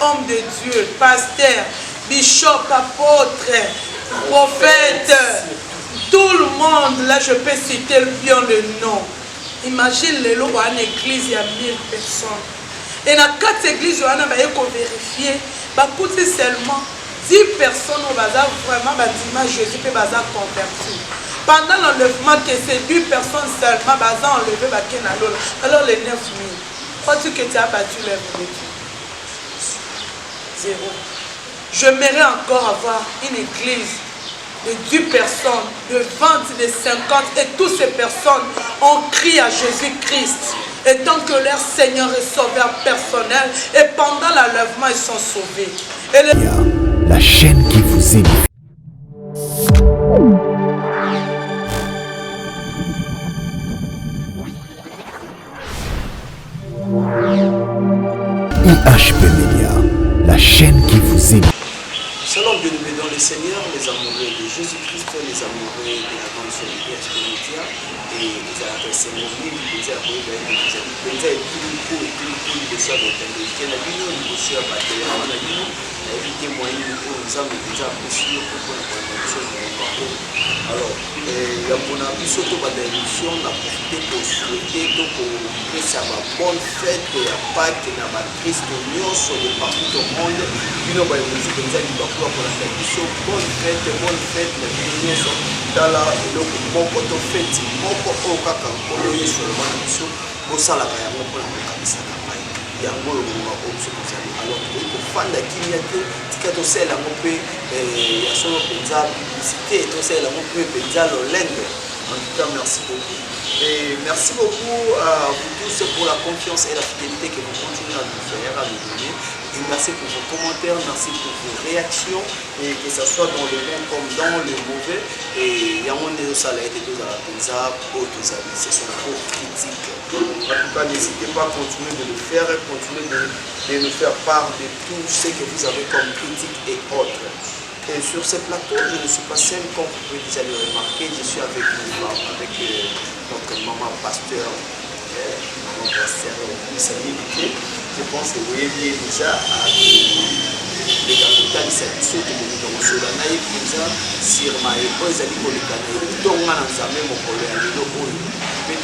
hommes de Dieu, pasteurs, bishop, apôtres, prophètes, tout le monde, là je peux citer bien le nom. Imagine les lots en église, il y a 1000 personnes. Et dans 4 églises, on a vérifié, c'est seulement 10 personnes au bazar vraiment bâtiment Jésus peut bazar converti. Pendant l'enlèvement, que c'est 10 personnes seulement bazar enlevé alors les 9000. Crois-tu que tu as battu l'œuvre de Dieu? Zéro. J'aimerais encore avoir une église de 10 personnes, de 20, de 50, et toutes ces personnes ont crié à Jésus-Christ, étant que leur Seigneur et Sauveur personnel, et pendant l'enlèvement, ils sont sauvés. Et la chaîne qui vous édifie. IHP Media, la chaîne qui vous édifie. Shalom, bien-aimés dans le Seigneur, les amoureux de Jésus-Christ, les amoureux de la grande chaîne IHP Media, et les adversaires mobiles, les amoureux de la alors, il y a mon avis surtout dans l'émission, on a profité pour souhaiter que ça va bonne fête et à Pâques et à Christ sur le partout du monde. Nous avons dit que nous allons pour la émission, bonne fête, la vie dans la mon poteau fête, mon poteau caca, pour le sur le monde émission, pour ça la caille, pour la caisse à la paille. Il y a un mot alors pour fan de qui y a que tu sais la mopé et à son pénal publicité tu sais la mopé pénal au lende. En tout cas merci beaucoup et merci beaucoup à vous tous pour la confiance et la fidélité que vous continuez à nous faire, à nous donner. Et merci pour vos commentaires, merci pour vos réactions et que ce soit dans le bon comme dans le mauvais. Et il y a un ça a été tous à la pizza, autres amis, ce sont vos critiques. En tout cas, n'hésitez pas à continuer de le faire et continuer de nous faire part de tout ce que vous avez comme critiques et autres. Et sur ce plateau, je ne suis pas seul, comme vous pouvez déjà le remarquer, je suis avec une femme, avec notre maman pasteur, je pense que vous voyez bien déjà à les capitales services de l'union de la Naïpisa, sur ma épouse, elle dit que tout le monde a mon collègue, le lot, mais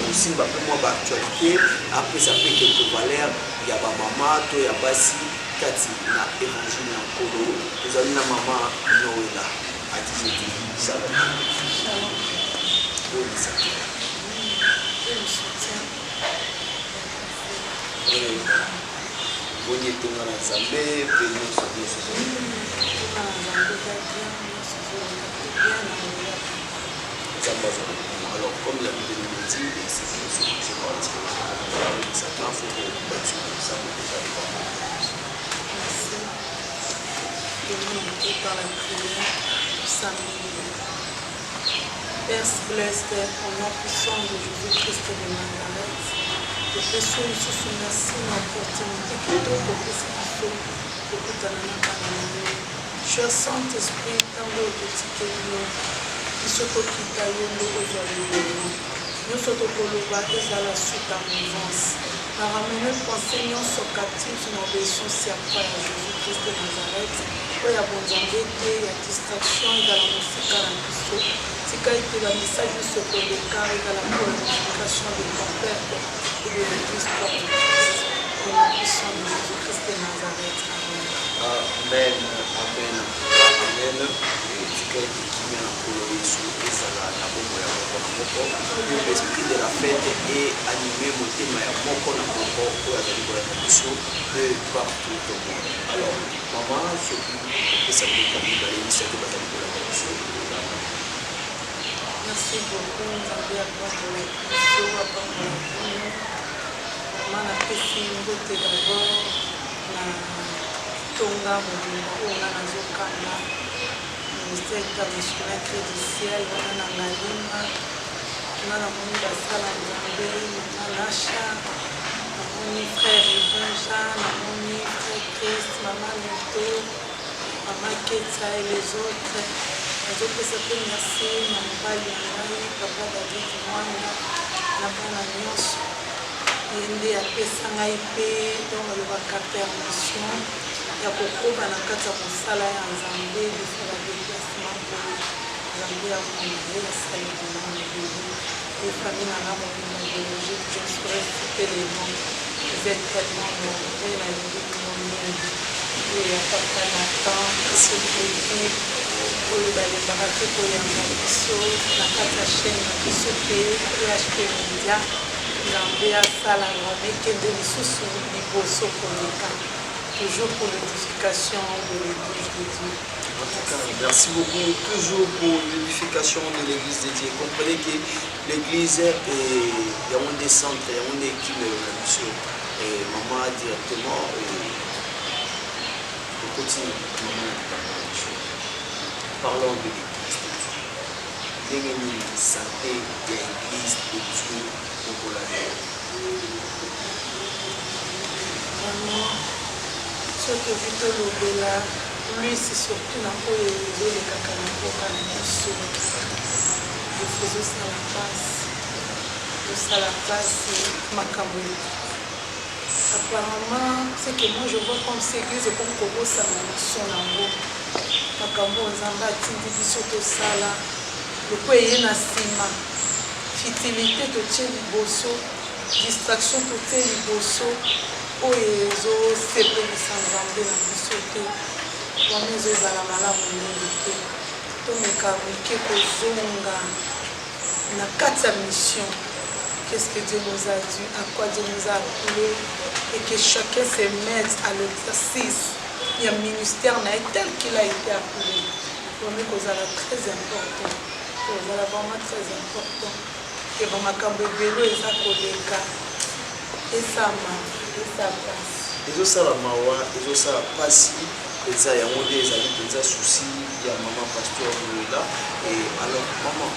aussi, moi, actualité, après ça fait quelques valeurs, il y a ma maman, il y a Bassi, Kati, na évangile en Kolo, nous avons la maman Noëlla, à Tizeti, Shalom. Bonne étoile à Zambé, Pénon, alors, comme la vie de nous dit, c'est pas ça fait un faux ça par la prière du samedi. Père céleste, au nom puissant de Jésus-Christ de Nazareth, je te souhaite merci l'opportunité que tu as pour que tu aies cher Saint-Esprit, tant de petits nous sommes aujourd'hui. Nous sommes à la suite à mouvance. Nous ramenons pensées sur captifs, nous obéissons à Jésus-Christ de Nazareth. Il y a bon Dieu, il y a distraction, il y a la musique à la mission. C'est quand il y a le message de ce que le cas, il y a la glorification de ton Père et de l'Église pour Christ. Au nom puissant de Jésus-Christ de Nazareth. Amen. Amen. Amen. L'esprit de la fête est animé au thème à Moko na Moko pour la mission de partout au monde. Alors, maman, ce qui ça veut dire que l'initiative de la mission. Merci beaucoup, nous avons appris la mission, maman a fait signe de d'abord, na tonga mon on a nazokana. Ministère international crédiciel, on a Ngalima, on a mon basala Nzambe, on a Nacha, mon frère Jean, mon frère Christ, maman Neto, maman Ketsa et les autres. Les autres s'appellent merci, maman Balianai, papa David Mwanda, la bonne annonce. Il y a des Sangaïpé, donc le vaca permission. ya kokoba na kati ya mosala ya nzambe defala déplacement oyo nzambe ya mongo asali biloko ebele efami na nga mobimba biologique je serais tellement vous êtes tellement nombreux na libiki mingi oyo ya papa na temps soki oyo balembaka te koyamba biso na kati ya chaîne na biso mpe php media nzambe asalaka mekende lisusu liboso koleka toujours pour l'édification de l'église de Dieu. En tout cas, merci beaucoup, toujours pour l'édification de l'église de Dieu. Comprenez que l'église est un des centres, il y a une équipe de la mission. Et maman directement, on continue. Parlons de l'église de Dieu. L'église de santé de l'église de Dieu pour la vie. Soki ovi tolobela plus surtout na oyo ezolekaka na mboka na biso ezosala mpasi makambo apparemment c'est que moi je vois comme si église ekoki kobosana liso nango makambo nzambe atindi biso tosala loko eye na nsima fitilité totie liboso distraction totie liboso oyo ezosepelisa nzambe na biso te wana ezozala malamu mingi te tomeka mike kozonga na kati ya mission. Qu'est-ce que Dieu nous a dit, à quoi Dieu nous a appelé, et que chacun se mette à l'exercice. Il y a un ministère tel qu'il a été appelé. Pour nous, c'est très important. C'est vraiment très important. Et dans ma cambre vélo, et ça collègue. Et ça marche. Ezo sala mawa, ezo sala pasi, eza ya monde ezali penza souci ya maman pasteur Lola. Et alors maman,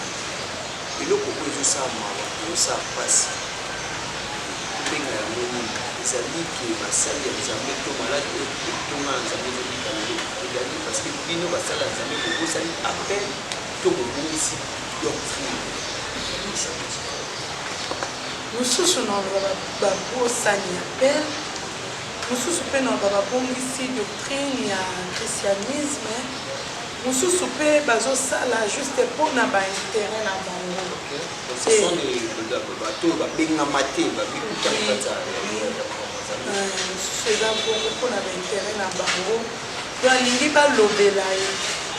eloko ko ezo sala mawa, ezo sala pasi. Benga ya monde ezali ke basali ya nzambe to malade to nga nzambe zo bikalelo. Ezali parce que bino basala nzambe ko bosali appel to ko bongisi doctrine. Mosusu na babosani appel mosusu mpe na babongisi doctrine ya christianisme mosusu mpe bazosala juste mpona baintérêt na bango mosusu eza bongo mpona baintérêt na bango to alingi balobela ye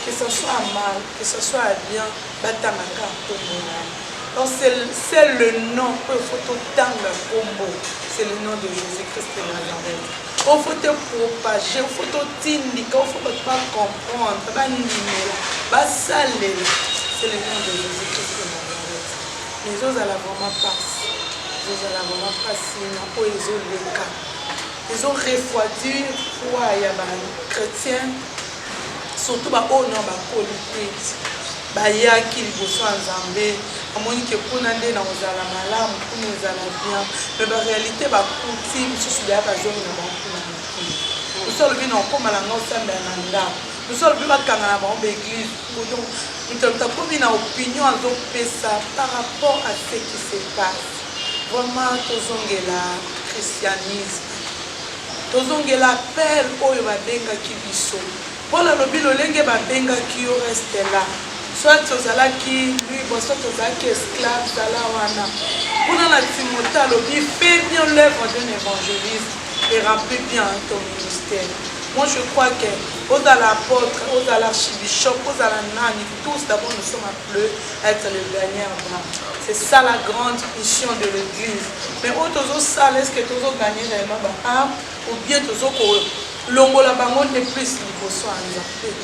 que ce soit mal que ce soit bien batangaka nkombo na ye. Donc c'est le nom que faut tanga combo, c'est le nom de Jésus-Christ de Nazareth. Il faut te propager, il faut te t'indiquer, il faut pas comprendre, pas numéro, pas saler. C'est le nom de Jésus-Christ de Nazareth. Les autres à la vraiment passe, les autres à la vraiment passe, ils ont le cas. Ils ont refroidi foi il y a des chrétiens, surtout bah au nom bah politique. Bayaki liboso ya nzambe amoni ke kuna nde na ozala malamu kuna ezala bien mais baréalité bakuti mosusu baya bazongi na bango kuna mokili mosusu alobi na okóma na nga osambela na ndako mosusu alobi bakanga na bango baeglise moto akomi na opinion azopesa par rapport à ce qui se passe. Vraiment tozongela christianisme tozongela appel oyo babengaki biso mpona alobi lolenge babengaki yo reste là. Soit tozalaki lui bon soit tozalaki esclave zala wana kuna na Timothée alobi fais bien l'œuvre d'un évangéliste et remplis bien ton ministère. Moi je crois que aux apôtres, aux archibishops, aux nani, tous d'abord nous sommes appelés à être les gagnants blancs. C'est ça la grande mission de l'église. Mais au tozo ça est-ce que tozo gagner réellement ba ou bien tozo ko longola bango de plus liboso anzape.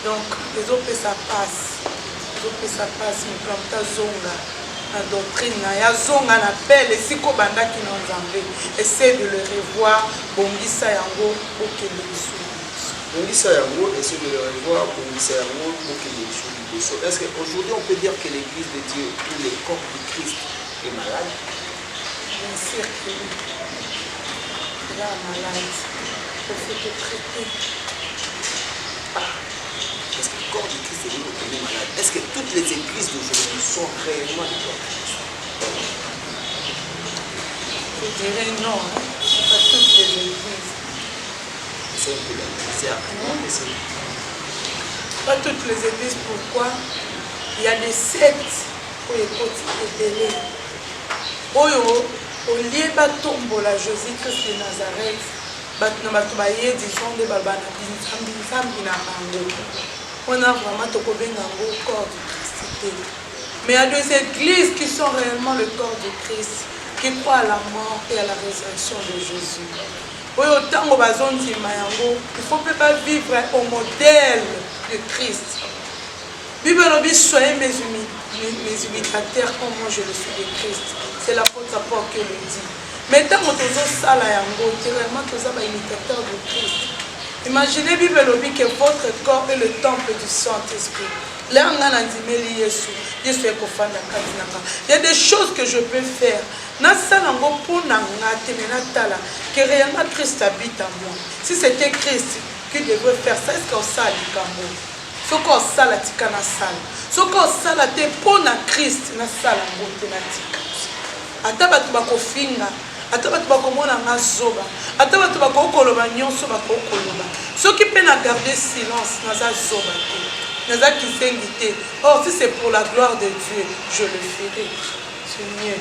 Donc les autres ça passe. Ça passe, mais comme ta zonga, la doctrine, ya zonga n'appelle et si ko banda qui nous enlève, essaie de le revoir, bongisa yango, ok le dessous. Bongisa yango, essaie de le revoir, bongisa yango, ok le dessous. Est-ce qu'aujourd'hui on peut dire que l'église de Dieu, tout le corps du Christ est malade? Bien sûr que oui. Il est malade. Il faut te traiter. Est-ce que le corps du Christ est malade? Est-ce que toutes les églises d'aujourd'hui sont réellement du corps du Christ? Je dirais non, pas toutes les églises. introduction de l'Église. Pas toutes les églises, pourquoi? Il y a des sectes où il faut aider. Au lieu de tomber la Jésus-Christ de Nazareth, disons de Babana, on a vraiment le corps du Christ. Mais il y a des églises qui sont réellement le corps du Christ, qui croient à la mort et à la résurrection de Jésus. Il ne faut pas vivre au modèle de Christ. Bible dit soyez mes imitateurs comme moi je le suis de Christ. C'est l'apôtre Paul qui le dit. Mais tant que nous sommes réellement imitateurs de Christ. Imaginez Bible dit que votre corps est le temple du Saint-Esprit. Il y a des choses que je peux faire. Que réellement Christ habite en moi. Si c'était Christ qui devrait faire ça, est-ce qu'on sait ce qu'on sait la tika na sala. Ce qu'on sait la te pour Christ na sala ngote na tika. Ata batu bakofinga, ata batu bakomona ngazoba, ata batu bakokoloba nyonso bakokoloba. Ceux qui peuvent garder silence naza zoba te. Naza kisengite. Oh, si c'est pour la gloire de Dieu, je le ferai. C'est mieux.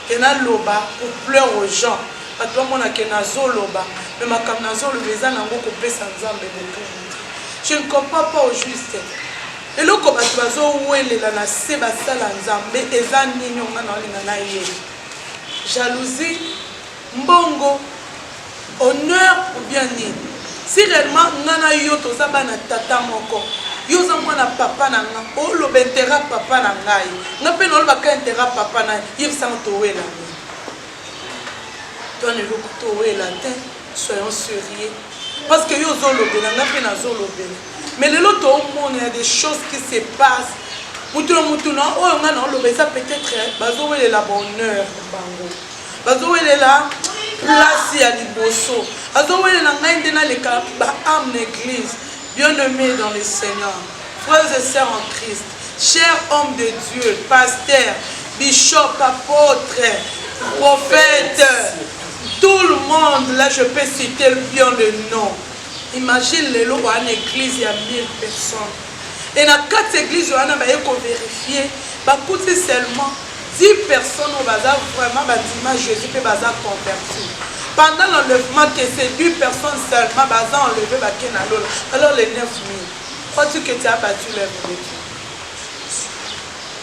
Kena loba pour pleurer aux gens. Ata mona kena zoloba, mais ma kam nazo le beza nango ko pesa nzambe de. Je ne comprends pas au juste. Et là, comme tu vas où elle est là, c'est la nzambe, et ça n'y a jalousie, mbongo, honneur ou bien ni. Si réellement nana yo to za bana tata moko, yo za mwana papa na nga, o lo bentera papa na ngai. Na pe no ba ka entera papa na, yeb sang to wela. Toi ne veux pas to wela, soyons sérieux. Parce que yo zolo bena, na pe na zolo bena. Mais le lot au monde, il y a des choses qui se passent. Peut-être bazo la bonheur bango. Bazo la place à liboso. Bazo la ngaindena le âme l'église. Bien-aimés dans le Seigneur, frères et sœurs en Christ, chers hommes de Dieu, pasteurs, bishops, apôtres, prophètes, tout le monde, là je peux citer bien le nom. Imagine les lots en église, il y a 1000 personnes. Et dans 4 églises, on a vérifié, seulement 10 personnes au bazar, vraiment, Jésus peut bazar converti. Pendant l'enlèvement, que ces 10 personnes seulement, bazar enlevé, alors les 9000. Crois-tu que tu as battu l'œuvre de Dieu?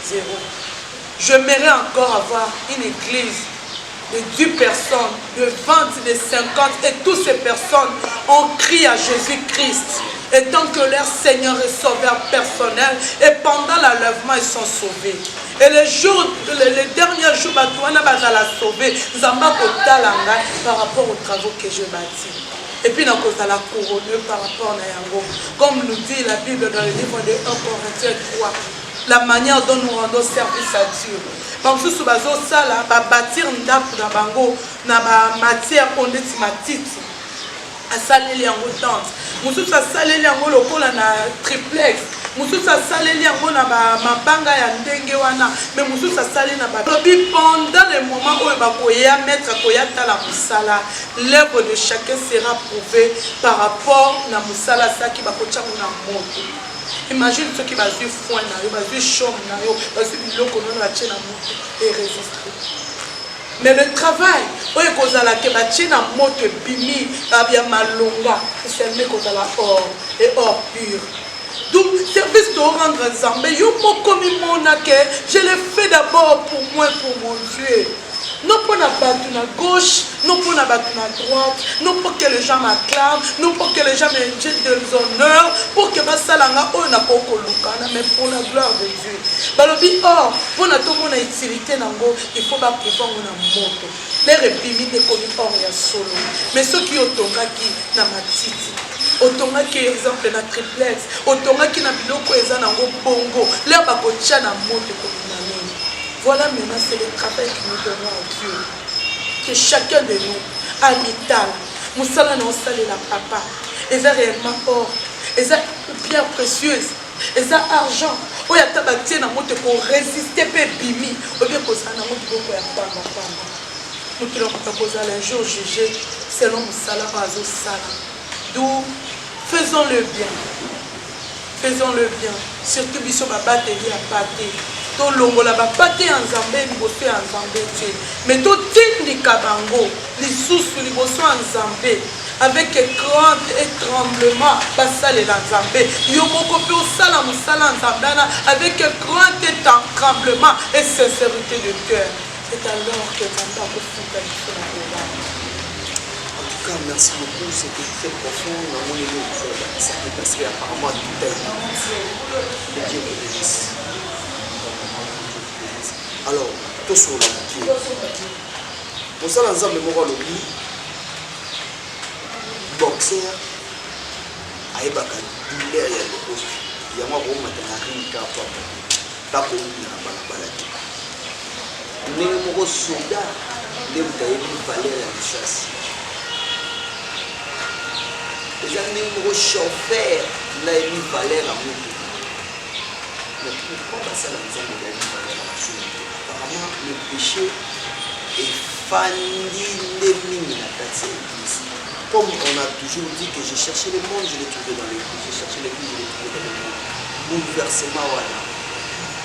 Zéro. J'aimerais encore avoir une église de 10 personnes, de 20, de 50, et toutes ces personnes ont crié à Jésus-Christ, étant que leur Seigneur est sauveur personnel, et pendant l'enlèvement, ils sont sauvés. Et les derniers jours, on a sauvé, par rapport aux travaux que je bâtis. Et puis, nous avons la couronne par rapport à Yango. Comme nous dit la Bible dans le livre de 1 Corinthiens 3, la manière dont nous rendons service à Dieu. Bamsusu bazo sala ba bâtir ndaku na bango na ba matière ondeti matiti asaleli yango tente mususu asaleli yango lokola na triplex mususu asaleli yango na ba mabanga ya ndenge wana mais mususu asaleli na ba lobi pendant le moment où bakoya mettre koya tala musala l'œuvre de chacun sera prouvée par rapport na musala saki bakocha na moto. Imagine ceux qui basent du foin, basent du chaume, basent du biloko, et résister. Mais le travail, c'est seulement or et or pur. Donc, service de rendre Zambé, je l'ai fait d'abord pour moi, pour mon Dieu. Non pour la battre à gauche, non pour la battre à droite, non pour que les gens m'acclament, non pour que les gens me jettent des honneurs, pour que ma salanga on a beaucoup mais pour la gloire de Dieu. Balobi or, pour la tout mon utilité nango, il faut pas prévoir mon moto. Les réprimés de connu or ya solo. Mais ceux qui ont tonga qui na matiti, autonga qui exemple na triplex, autonga qui na biloko eza nango bongo, les bakocha na moto comme voilà maintenant, c'est le travail que nous donnons à Dieu. Que chacun de nous, à l'Ital, nous allons installer la papa. Et ça réellement or. Et ça pierre précieuse. Et ça argent. Où il y a tabatier dans notre pour résister peu bimi. Au lieu que ça n'a pas de pamba. Nous qui l'avons posé un jour jugé selon le salaire à Zosala. D'où faisons-le bien. Faisons-le bien. Surtout biso babateli ya pate. To longola bapate ya nzambe liboso ya nzambe te. Mais to tindika bango lisusu liboso ya nzambe. Avec crainte et tremblement, basalela nzambe. Yo moko pe osala mosala nzambe avec crainte et tremblement et sincérité de cœur. C'est alors que nzambe akofuta biso na kobana. En tout cas, merci beaucoup, c'était très profond. Ça peut passer apparemment à tout tel. Que Dieu vous bénisse. Alors, tout sur la moitié. Pour ça, l'ensemble de mon lobby, boxer, aïbaka, douleur, il y a des choses. Il y a moi, bon, maintenant, rien qu'à faire. Pas pour nous, la balade. Nous sommes soldats, nous avons valeur à la chasse. Les animaux chauffeurs n'ont mis valeur à nous. Mais pourquoi ça n'a pas valeur à la chose? Apparemment, le péché est fandi les mines à la église. Comme on a toujours dit que j'ai cherché le monde, je l'ai trouvé dans l'église. J'ai cherché l'église, je l'ai trouvé dans le monde. Bouleversement, voilà.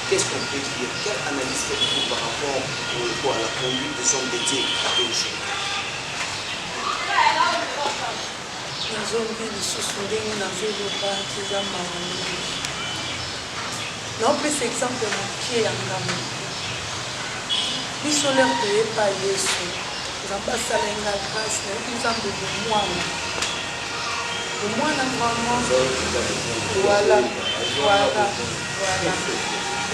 Qu'est-ce qu'on peut dire? Quelle analyse faites-vous par rapport à la conduite des hommes de Dieu aujourd'hui? Nazombi lisusu ndenge nazoloba eza mawa mingi. Naopesa exemple mokie ya ngambo. Biso lere toyepa Yesu. Nzambe asala nga grâce nayebi nzambe bomwana. Bomwana vraiment. Voilà.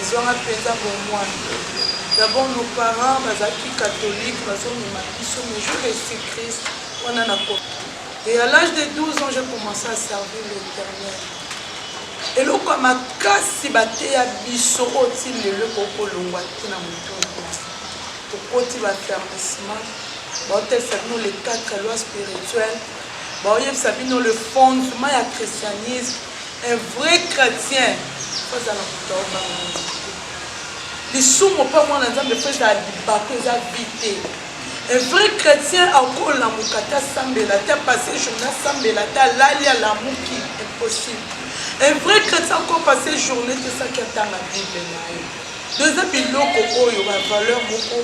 Ezwanga mpenza bomwana. D'abord nos parents bazalaki catholique bazomema biso mais jour Jésus Christ wana na kote. Et à l'âge de 12 ans, j'ai commencé à servir l'Éternel. Et là, comme ma casse, baté à biso, il le coco longwa qui n'a mouton. Pour côté l'affermissement, nous les 4 lois spirituelles, nous le fondement du christianisme, un vrai chrétien. Les sous mon père, moi, nous faisons des vite. Un vrai chrétien a encore la moukata sambela, t'as passé journée sambela, t'as l'ali à la mouki, impossible. Un vrai chrétien a encore passé journée, c'est ça qui est dans la Bible. Deuxième biloko, il y a valeur beaucoup,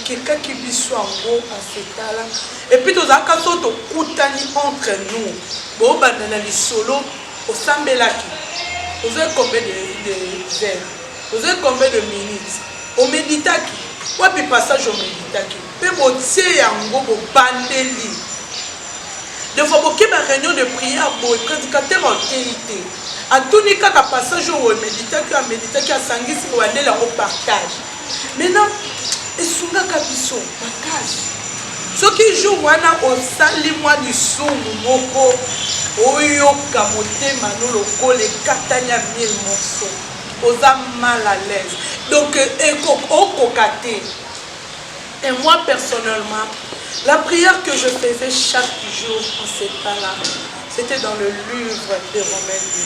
quelqu'un qui vit sur en gros à cet là. Et puis, dans un cas, tout coutani entre nous. Bon, ben, dans les solos, au sambelaki. Vous avez combien de heures? Vous avez combien de minutes? Au méditaki. Ouais, puis passage au méditaki. Mais bon, c'est un gros bandeli. Des fois, il y a une réunion de prière pour les prédicateurs en qualité. À tout cas, il y a un passage où il méditaki à Sangis pour aller là au partage. Maintenant, il y a un cabisso, partage. Ceux qui jouent au sali moi du soum, moko, oyo kamote manolo ko les 4000 morceaux. Aux âmes mal à l'aise. Donc, et moi personnellement, la prière que je faisais chaque jour en ces temps-là, c'était dans le livre de Romains 8.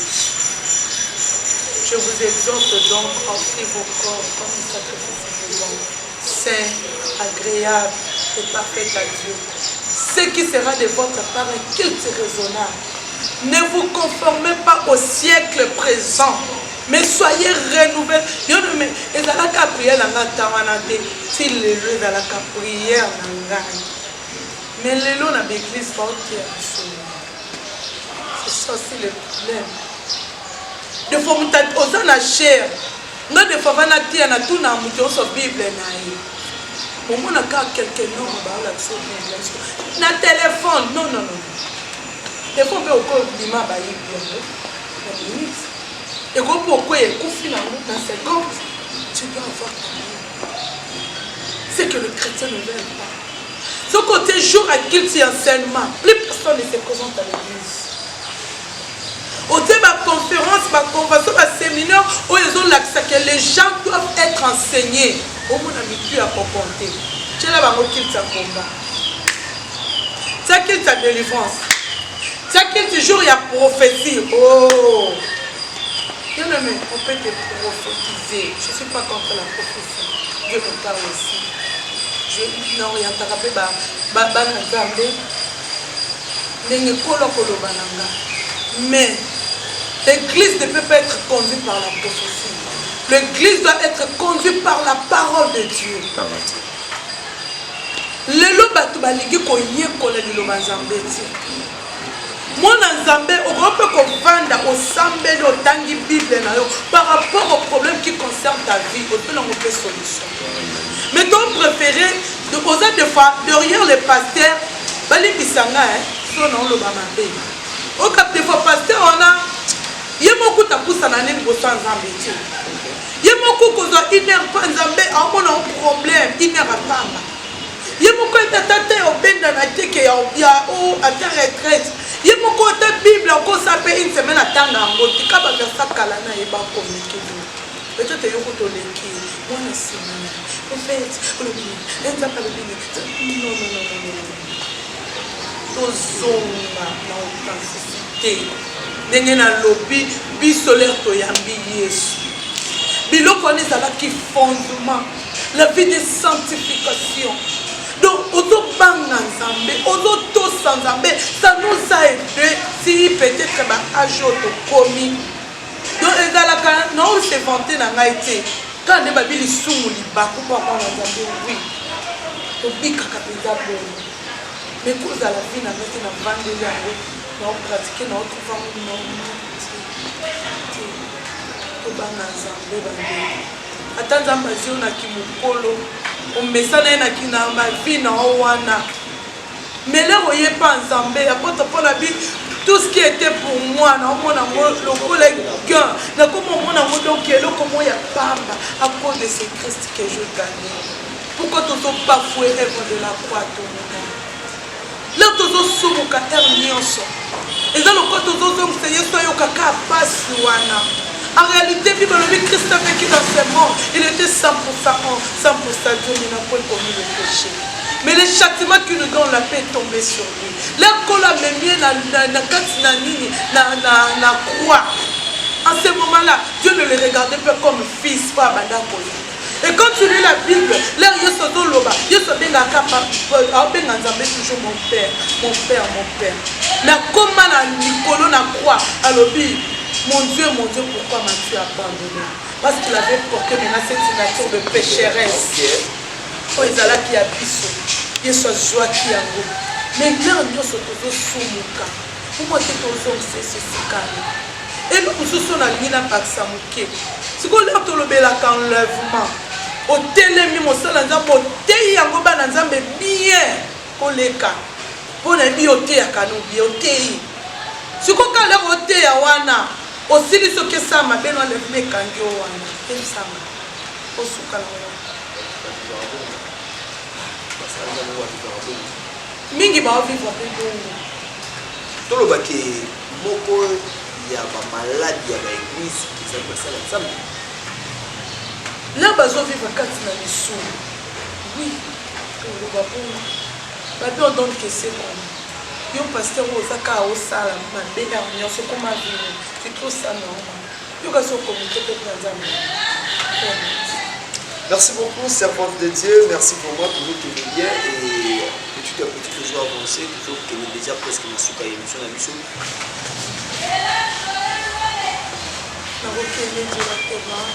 Je vous exhorte donc à offrir vos corps comme un sacrifice vivant, saint, agréable et parfait à Dieu. Ce qui sera de votre part un culte raisonnable. Ne vous conformez pas au siècle présent, mais soyez renouvelés. Et dans la prière, s'il le lieu dans la prière, mais les lois dans l'église, c'est ça aussi le problème. Des fois, on a la chair. Nous, des fois, on a dit, on a tout dans la Bible. Au moins, on a quelqu'un non, on a téléphone. Non. Des fois, on peut encore dire, et pourquoi il confie dans ces secondes, tu dois avoir ta vie. C'est que le chrétien ne veut pas. Ce côté jour à culte et enseignement, plus personne ne se présente à l'église. Au début de ma conférence, ma convention, ma séminaire, où ils ont l'accès que les gens doivent être enseignés. Au moins, on n'a plus à comporter. Tu es là, on culte à combat. C'est culte à délivrance. C'est culte jour, il y a prophétie. Oh! Bien aimé, on peut te prophétiser. Je ne suis pas contre la prophétie. Dieu me parle aussi. Je n'oriente pas. Mais l'église ne peut pas être conduite par la prophétie. L'église doit être conduite par la parole de Dieu. Lelo batu balingi koyekola liloba nzambe ti. Mwana nzambe okope kovanda osambeli otangi Bible na yo par rapport au problème qui concerne ta vie, on peut solution. Mais ton préféré de poser des fois derrière les pasteurs, bali bisanga son on le bamabe. Au cap des fois pasteur on a yemoku tapusa na nini boso nzambe ti. Yemoku kozo iner pa nzambe a mona problème iner apamba. Yemoko tate obenda na teke ya o ata retraite. Yemoko ta Bible ko sape une semaine atanga ngoti ka ba versa kala na yeba communiquer. Peut-être yoko to leki. Mwana sima. En fait, le bien. Enza pas le bien. Non. Tozonga na authenticité. Ndenge na lobby bisolaire to yambi Yesu. Biloko ne zala ki fondement. La vie de sanctification. Donc, autobanga nzambe, autotosa nzambe, ça nous a aidé si peut-être un jour de commis. Donc, non, c'est vanté dans l'Haïti. Quand on a dit soumu liba, pourquoi on a dit oui. On dit que c'est bon. Mais pour la vie, on a dit qu'on va pratiquer notre famille normale. Autobanga nzambe, attends, on a qui mukolo. On met ça dans ma vie, mais là, vous voyez pas ensemble. Tout ce qui était pour moi, le collègue, donc comment il y a pas à cause de ce Christ que je gagne. Pourquoi tu n'as pas foué l'œuvre de la croix tout le monde? Là, tu as soumu ka ernios. Et là, le côté tu as soumu ka pas. En réalité, Christ a vécu dans ce monde. Il était 100% homme, 100% Dieu, il n'a pas commis le péché. Mais le châtiment qui nous donne la paix est tombé sur lui. Là, quand on a mis na croix, en ce moment-là, Dieu ne le regardait pas comme fils. Et quand tu lis la Bible, là, il y a ce doloba, il y a ce toujours mon père, mon père, mon père. Mais comment Nicolas na croix, alors mon Dieu, pourquoi m'as-tu abandonné? Parce qu'il avait porté maintenant cette nature de pécheresse. Oh, ils allaient qui a pissé. Ils sont joie qui a beau. Mais là, nous sommes tous sous mon cas. Pour moi, c'est toujours ce calme. Et nous sommes dans l'île à Paksamouké. C'est qu'on a tout le bel enlèvement. Au télémi, mon seul ensemble, au téi, en goba, ensemble, bien. Pour les cas. Pour les biotés à Kanoubi, au téi. C'est qu'on a l'air au téi à Wana. Aussi, ce que ça m'a bien enlevé quand il y a un sama. Au soukala. Mingi va vivre avec nous. Tout le baquet, moko, il y a ma maladie, il y a ma église qui s'appelle ça l'ensemble. Là, bazo vivre quand il a les sous. Oui, on va pas. On donne que c'est bon. Yo pasteur osaka osala mabela nyonso koma vino tu trouves ça normal yo kaso comité pe nzambe. Merci beaucoup servante de Dieu, merci vraiment pour nous tenir bien et petit à petit toujours avancer toujours que nous déjà presque na suka émission na mission na rokele directement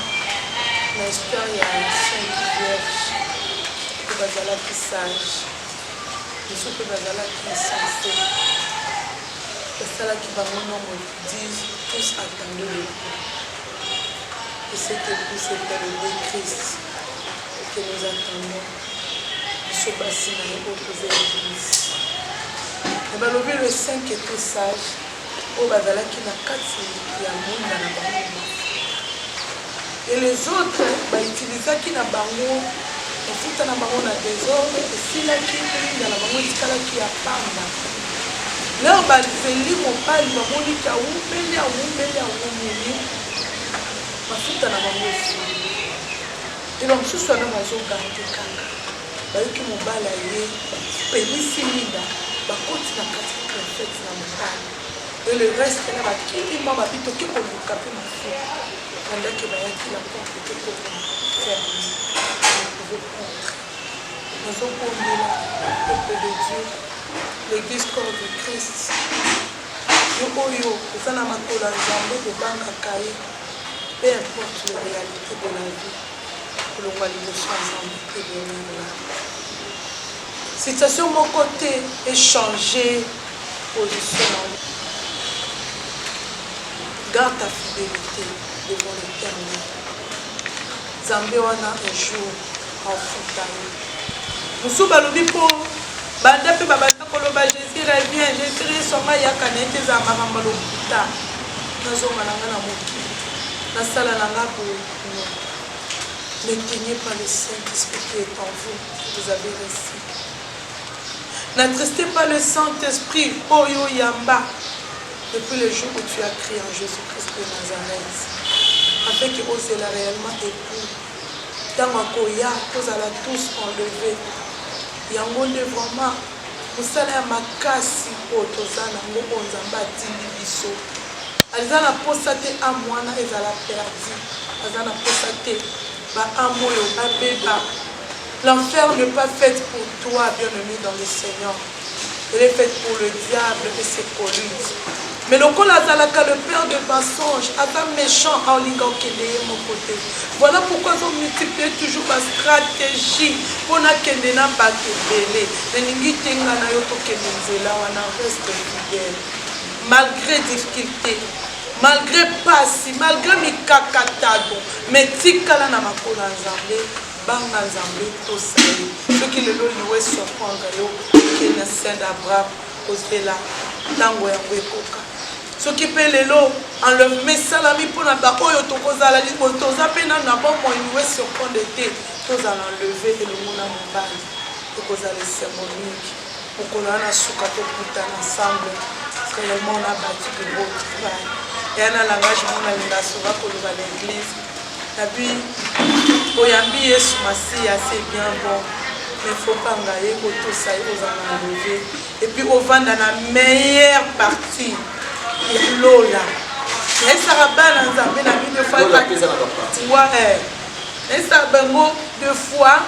na histoire ya Sainte Vierge que bazala qui sage. Je suis que bazala qui est censé. C'est ça qui va mon nom disent tous attendez le coup. Et c'est que vous c'est le Christ que nous attendons. Je suis passé dans les opposés à l'église. Et bien le 5 était sage. Au bazala qui n'a 4 il y a monde dans la banque. Et les autres utilisent qui n'a pas mafuta na bango na désordre esilaki kolinga na bango etikalaki ya pamba leo bazeli mobali bamoniki awumeli mafuta na bango esili elo mosusu wana bazogarde kaka bayoki mobali aye pelisi minda bakoti na kati ya profete na mobali e le reste na bakilima babitoki koluka mpe mafuta bandaki bayaki na porte te koferme. Nous avons le peuple de Dieu l'église corps du Christ. Yo oyo, eza na makolo ya Nzambe tobangaka ye, peu importe la réalité de la vie, kolongwa liboso ya Nzambe te bonela. Situation mon côté est changée, position. Garde ta fidélité devant l'Éternel. Nzambe wana un jour afuta ye. Musu balobi po banda pe babanda koloba Jésus revient, Jésus soma yaka nete za makambo lokuta. Nazonga nanga na mokili. Nasala nanga boye. N'éteignez pas le Saint-Esprit qui est en vous. Vous avez reçu. N'attristez pas le Saint-Esprit, Oyo Yamba, depuis le jour où tu as crié en Jésus-Christ de Nazareth, afin que ose la réellement époux. Dans ma koya, tous à la tous enlevés. Yango de vraiment, vous savez à ma casse, Otozana, Ngo Nzamba, Tindi Biso. Azana posate à moi, Ezala perdu. Azana posate, Ba Amoyo, Abeba. L'enfer n'est pas fait pour toi, bien-aimé dans le Seigneur. Elle est faite pour le diable et ses colluses. Mais le col azalaka, le père de mensonges, Adam méchant en lingo kende mon côté. Voilà pourquoi ils ont multiplié toujours ma stratégie pour na kende na bakebele. Neningi tenga na yo to kende nzela wana reste fidèle. Malgré difficulté, malgré passi, malgré mikakatado, mais tikala na makolo Nzambe. Banga Nzambe tosali soki lelo liwe surprendre yo ke na sein d'Abraham ozela ntango yango ekoka soki mpe lelo enlèvement esalami mpona baoyo tokozala toza mpe nano na bomoi liwe surprendre te tozala enlevé elongo na mobali ekozala esengo mingi mokolo wana suka tokutana ensemble réellement on a battu de beau travail eya na langage mona linga soka koloba l'église nabi oyambi Yesu Masiya c'est bien bon mais faut pas ngaye kotosa ye ozanga enlevé et puis ovanda na meilleure partie ya lola esaka bana Nzambe na bi deux fois esaka bango deux fois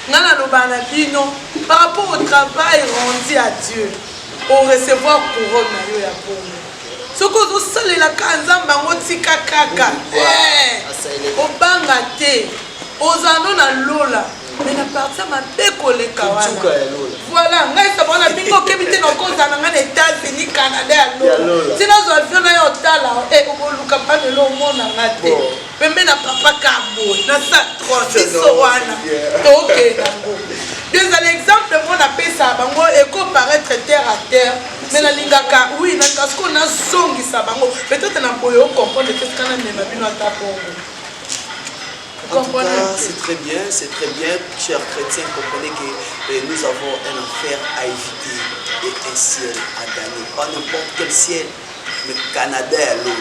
nga naloba na bino par rapport au travail rendu à Dieu au recevoir couronne na yo ya bombe soki ozosalelaka Nzambe yango tika kaka obanga te ozano na lola mais na partir mabe koleka wana voilà ngai sabona bingo kebi te nokozana nga na États-Unis Canada ya lola tina zo avion na yo otala oboluka panelo omona nga te pembe na papa kabo na sa transiso wana tokenda ngo deuxième exemple mo na pesa bango eko paraître terre à terre mais la lingaka oui na parce qu'on a zongisa bango peut-être na boyo comprendre que kana mema bino ata bongo. En tout cas, c'est très bien, chers chrétiens, comprenez que nous avons un enfer à éviter et un ciel à gagner. Pas n'importe quel ciel, mais Canada à l'eau.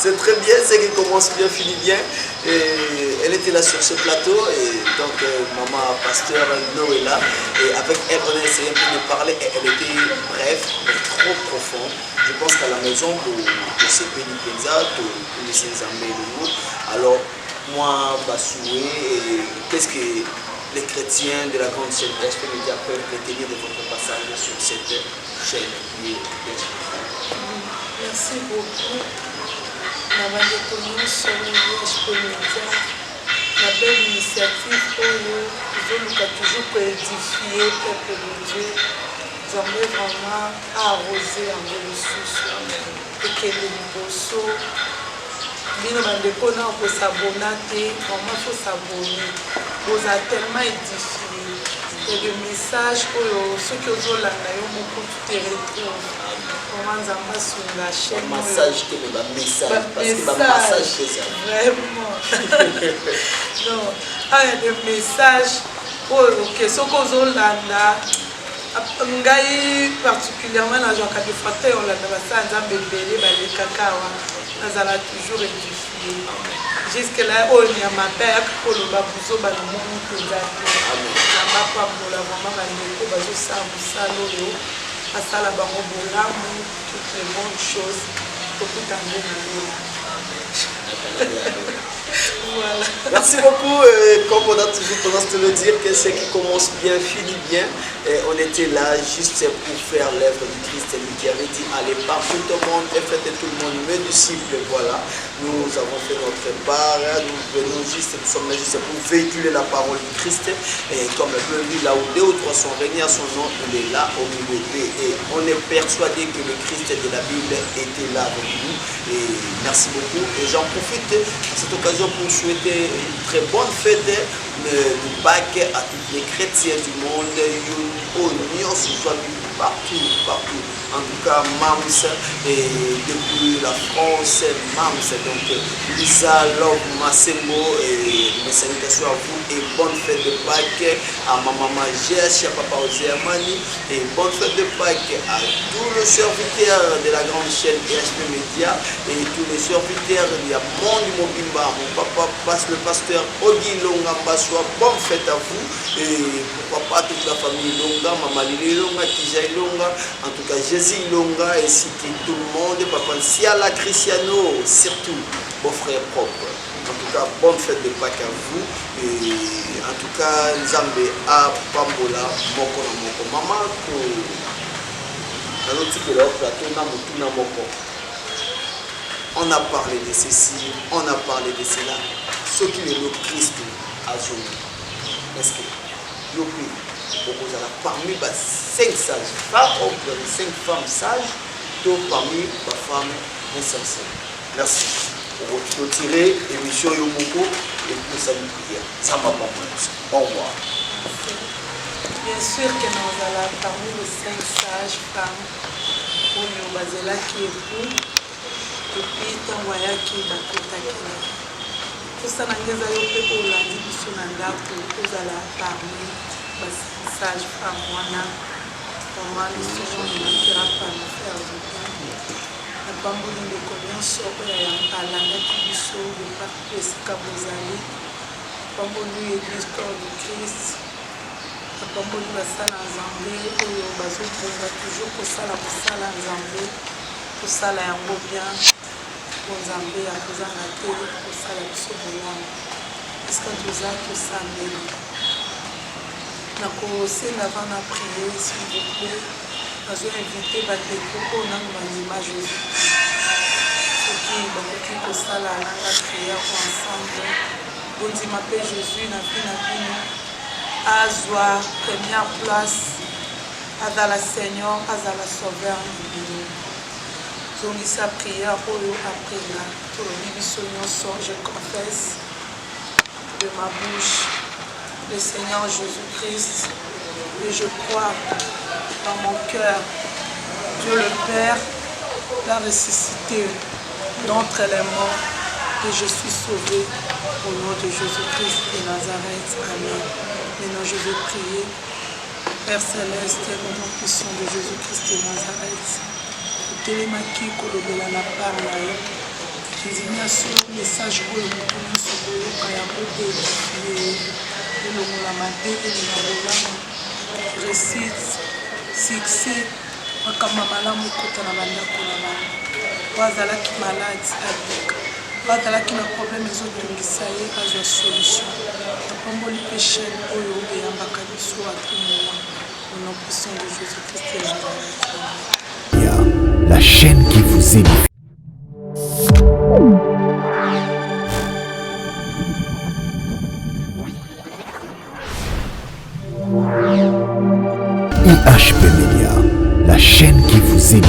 C'est très bien, c'est qui commence bien, finit bien. Et elle était là sur ce plateau, et donc maman pasteur Noëlla, et avec elle on a essayé un peu de parler, et elle était brève, mais trop profonde. Je pense qu'à la maison, pour ce pays Penza, pour les Nzambe et le groupe, alors moi, Basoué, qu'est-ce que les chrétiens de la grande chaîne SP Média peuvent retenir de votre passage sur cette chaîne? Merci beaucoup. Na bandeko nyonso SP Média na belle initiative oyo ezoluka toujours koédifier peuple de Dieu. Nzambe vraiment arrosé yango lisusu ekende liboso bino bandeko na okosabona te vraiment faut s'abonner boza tellement édifié et le message oyo soki ozolanda yo moko tu te retrouve. Comment Nzamba sur la chaîne massage que le message parce que le massage c'est ça vraiment non il y a des messages ok ce qu'on zolanda ngai particulièrement na joka de fata olanda basa Nzambe belé balekaka wa nazala toujours édifié jusque là on y a ma père koloba buzo ba no mo penza Nzamba pa bola vraiment bandeko bazo sa musalo yo asala bango bolamu toutes les bonnes choses tokutango na yo Voilà. Merci beaucoup. Comme on a toujours tendance à le dire, que ce qui commence bien finit bien. Et on était là juste pour faire l'œuvre du Christ, lui qui avait dit allez partout au monde et faites de tout le monde mes disciples. Voilà, nous avons fait notre part. Nous sommes là juste pour véhiculer la parole du Christ. Et comme le peut lui, là où 2 ou 3 sont réunis à son nom, il est là au milieu d'eux. Et on est persuadé que le Christ de la Bible était là avec nous. Et merci beaucoup. Et j'en profite à cette occasion pour souhaiter une très bonne fête de Pâques à tous les chrétiens du monde. Partout. En tout cas, Mams, et depuis la France, Mams, donc Lisa, Love, Massembo, et mes salutations à vous et bonne fête de Pâques à ma maman Jess, à papa Ozeamani, et bonne fête de Pâques à tous les serviteurs de la grande chaîne PHP Media et tous les serviteurs de Monde Mobimba, mon papa passe le pasteur Ogi Longa Mbaswa, bonne fête à vous et pourquoi pas toute la famille Longa, maman Lili Longa, Kija Longa, en tout cas Jésus Longa ainsi que tout le monde, papa Siala Cristiano, surtout beau frère propre. En tout cas, bonne fête de Pâques à vous et en tout cas, Nzambe a Pambola, Moko na Moko. Maman, on a parlé de ceci, on a parlé de cela. Ce qui est le Christ a joué. Est-ce que le parmi les 5 sages, pas entre les 5 femmes sages, tout parmi les femmes insensées. Merci. Pour retirer l'émission Yomoko et pour sa prière. Ça m'a pas mal. Au revoir. Bien sûr que nous allons parmi les 5 sages femmes pour nous baser là qui est pour et puis t'envoyer qui est bakota. Tout ça n'a pas été pour la vie de son anda pour nous allons parmi les 5 sages femmes. Vraiment, nous serons qui pas nous faire du bien. Na pamboli ndeko nyonso oyo alandaki biso lepatu esika bozali pamboli église corps du Christ na pamboli basala nzambe oyo bazokonza toujours kosala kosala nzambe kosala yango bien po nzambe akozanga te kosala biso bolamu esika toza tosambeli nakosenda vana prier s'il vous plaît. Nous avons invité Bateko au nom de Jésus. Ceux qui ont fait la prière ensemble. Bon Dieu m'appelle Jésus, n'a fini à Zoa, première place, à la Seigneur, à la Sauveur. Nous avons sa prière après là. Pour le je confesse de ma bouche le Seigneur Jésus-Christ et je crois dans mon cœur, Dieu le Père l'a ressuscité d'entre les morts et je suis sauvé au nom de Jésus-Christ de Nazareth. Amen. Maintenant je vais prier. Père Céleste, au nom puissant de Jésus-Christ de Nazareth, telemaki kolobela na parla yo désignation message oyo moto nyonso koyoka yango te ye elongola mabe elinga bolamu réussite succès makambo malamu ekota na bandako na bango po azalaki malade abika po azalaki na problème ezotungisa ye azwa solution apamboli mpe chaîne oyo eyambaka biso atumoma au nom puissant de Jésus-Christ de Nazareth. La chaîne qui vous édifie. IHP Media,